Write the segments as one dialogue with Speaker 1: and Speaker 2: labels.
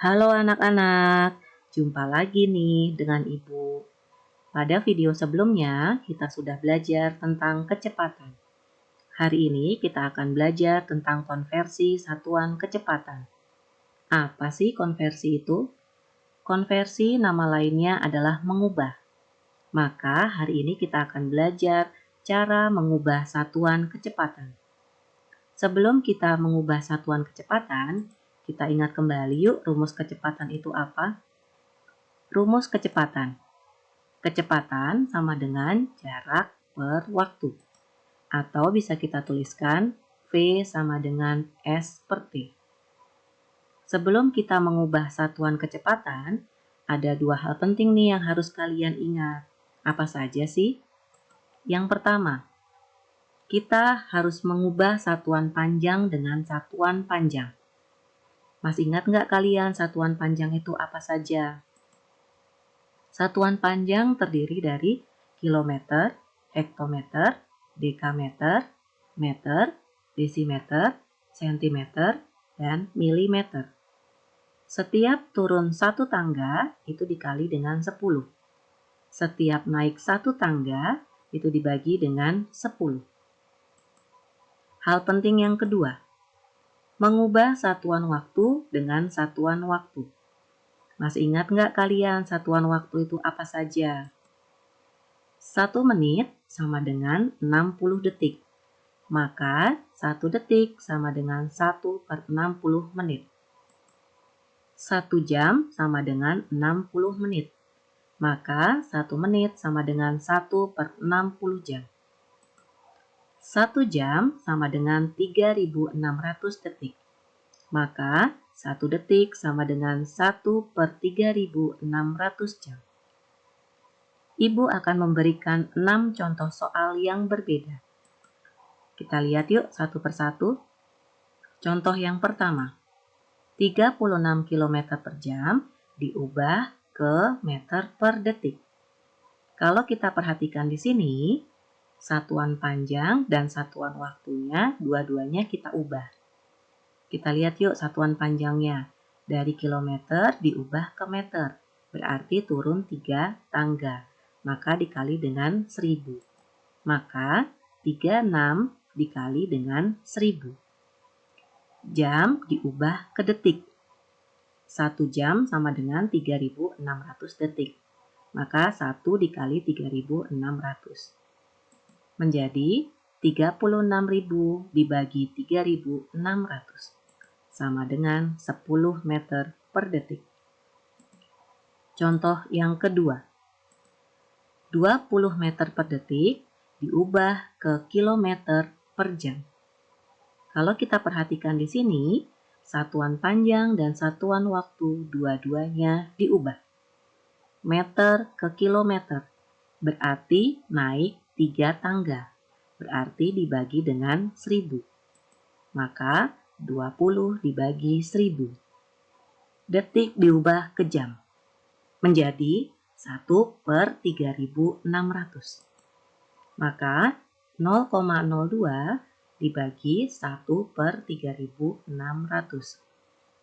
Speaker 1: Halo anak-anak, jumpa lagi nih dengan Ibu. Pada video sebelumnya, kita sudah belajar tentang kecepatan. Hari ini kita akan belajar tentang konversi satuan kecepatan. Apa sih konversi itu? Konversi nama lainnya adalah mengubah. Maka hari ini kita akan belajar cara mengubah satuan kecepatan. Sebelum kita mengubah satuan kecepatan, kita ingat kembali yuk rumus kecepatan itu apa? Rumus kecepatan. Kecepatan sama dengan jarak per waktu. Atau bisa kita tuliskan V sama dengan S per T. Sebelum kita mengubah satuan kecepatan, ada dua hal penting nih yang harus kalian ingat. Apa saja sih? Yang pertama, kita harus mengubah satuan panjang dengan satuan panjang. Masih ingat nggak kalian satuan panjang itu apa saja? Satuan panjang terdiri dari kilometer, hektometer, dekameter, meter, desimeter, sentimeter, dan milimeter. Setiap turun satu tangga itu dikali dengan 10. Setiap naik satu tangga itu dibagi dengan 10. Hal penting yang kedua, mengubah satuan waktu dengan satuan waktu. Masih ingat nggak kalian satuan waktu itu apa saja? 1 menit sama dengan 60 detik. Maka 1 detik sama dengan 1/60 menit. 1 jam sama dengan 60 menit. Maka 1 menit sama dengan 1/60 jam. 1 jam sama dengan 3.600 detik. Maka 1 detik sama dengan 1/3600 jam. Ibu akan memberikan 6 contoh soal yang berbeda. Kita lihat yuk satu persatu. Contoh yang pertama, 36 km per jam diubah ke meter per detik. Kalau kita perhatikan di sini, satuan panjang dan satuan waktunya dua-duanya kita ubah. Kita lihat yuk satuan panjangnya. Dari kilometer diubah ke meter, berarti turun 3 tangga. Maka dikali dengan 1000. Maka 36 dikali dengan 1000. Jam diubah ke detik. 1 jam sama dengan 3.600 detik. Maka 1 dikali 3.600. Menjadi 36.000 dibagi 3.600. Sama dengan 10 meter per detik. Contoh yang kedua. 20 meter per detik diubah ke kilometer per jam. Kalau kita perhatikan di sini, satuan panjang dan satuan waktu dua-duanya diubah. Meter ke kilometer, berarti naik 3 tangga, berarti dibagi dengan 1000. Maka 20 dibagi 1000. Detik diubah ke jam, menjadi 1/3600. Maka 0,02 dibagi 1/3600.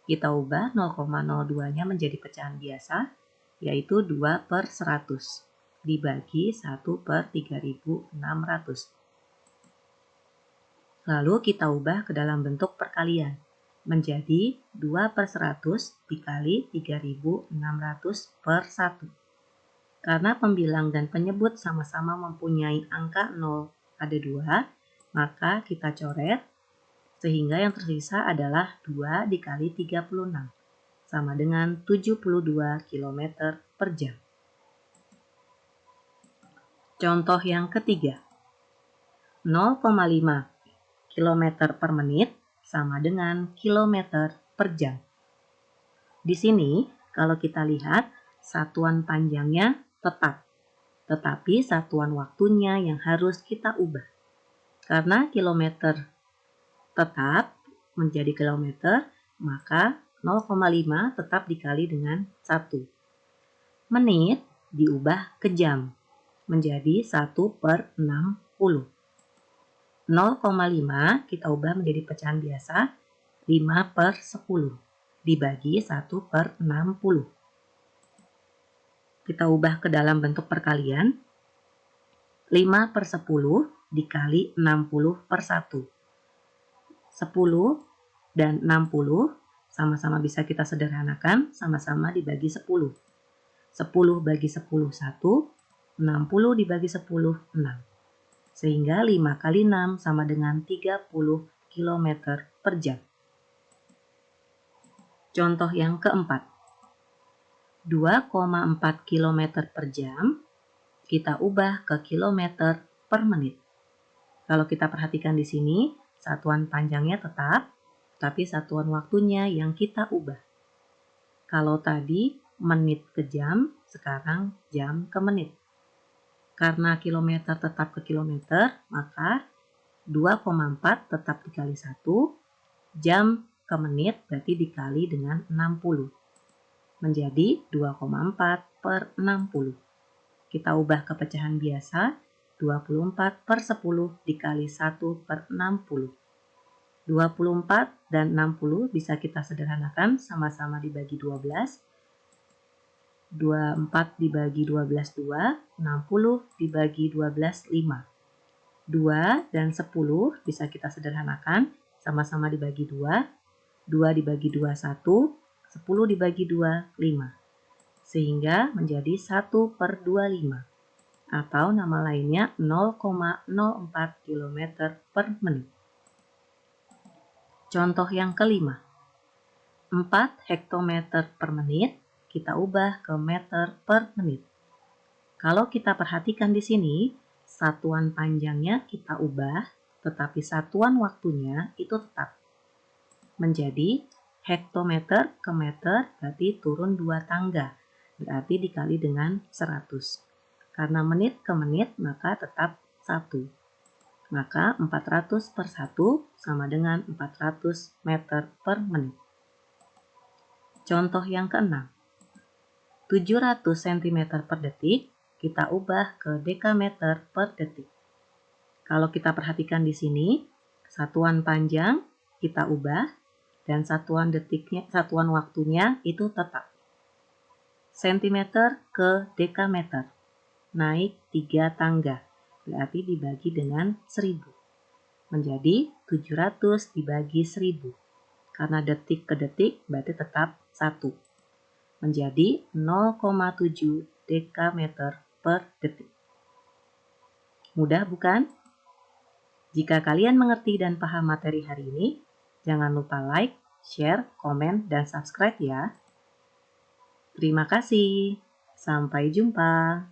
Speaker 1: Kita ubah 0,02-nya menjadi pecahan biasa, yaitu 2/100 dibagi 1/3600. Lalu kita ubah ke dalam bentuk perkalian, menjadi 2/100 dikali 3600 per 1. Karena pembilang dan penyebut sama-sama mempunyai angka 0 pada 2, maka kita coret, sehingga yang tersisa adalah 2 dikali 36, sama dengan 72 km per jam. Contoh yang ketiga, 0,5 km per menit sama dengan kilometer per jam. Di sini, kalau kita lihat, satuan panjangnya tetap, tetapi satuan waktunya yang harus kita ubah. Karena kilometer tetap menjadi kilometer, maka 0,5 tetap dikali dengan 1. Menit diubah ke jam, menjadi 1/60. 0,5 kita ubah menjadi pecahan biasa, 5/10. dibagi 1/60. Kita ubah ke dalam bentuk perkalian. 5/10 dikali 60/1. 10 dan 60 sama-sama bisa kita sederhanakan, sama-sama dibagi 10. 10 bagi 10, 1. 60 dibagi 10, 6. Sehingga 5 kali 6 sama dengan 30 km per jam. Contoh yang keempat. 2,4 km per jam kita ubah ke kilometer per menit. Kalau kita perhatikan di sini, satuan panjangnya tetap, tapi satuan waktunya yang kita ubah. Kalau tadi menit ke jam, sekarang jam ke menit. Karena kilometer tetap ke kilometer, maka 2,4 tetap dikali 1, jam ke menit berarti dikali dengan 60. Menjadi 2,4/60. Kita ubah ke pecahan biasa, 24/10 dikali 1/60. 24 dan 60 bisa kita sederhanakan, sama-sama dibagi 12. 24 dibagi 12, 2. 60 dibagi 12, 5. 2 dan 10 bisa kita sederhanakan, sama-sama dibagi 2. 2 dibagi 2, 1. 10 dibagi 2, 5. Sehingga menjadi 1/25. Atau nama lainnya 0,04 km per menit. Contoh yang kelima. 4 hektometer per menit kita ubah ke meter per menit. Kalau kita perhatikan di sini, satuan panjangnya kita ubah, tetapi satuan waktunya itu tetap. Menjadi hektometer ke meter berarti turun 2 tangga, berarti dikali dengan 100. Karena menit ke menit maka tetap 1. Maka 400/1 sama dengan 400 meter per menit. Contoh yang keenam. 700 cm per detik kita ubah ke dekameter per detik. Kalau kita perhatikan di sini, satuan panjang kita ubah dan satuan detiknya, satuan waktunya itu tetap. Sentimeter ke dekameter. Naik 3 tangga, berarti dibagi dengan 1000. Menjadi 700 dibagi 1000. Karena detik ke detik berarti tetap 1. Menjadi 0,7 dekameter per detik. Mudah bukan? Jika kalian mengerti dan paham materi hari ini, jangan lupa like, share, komen, dan subscribe ya. Terima kasih. Sampai jumpa.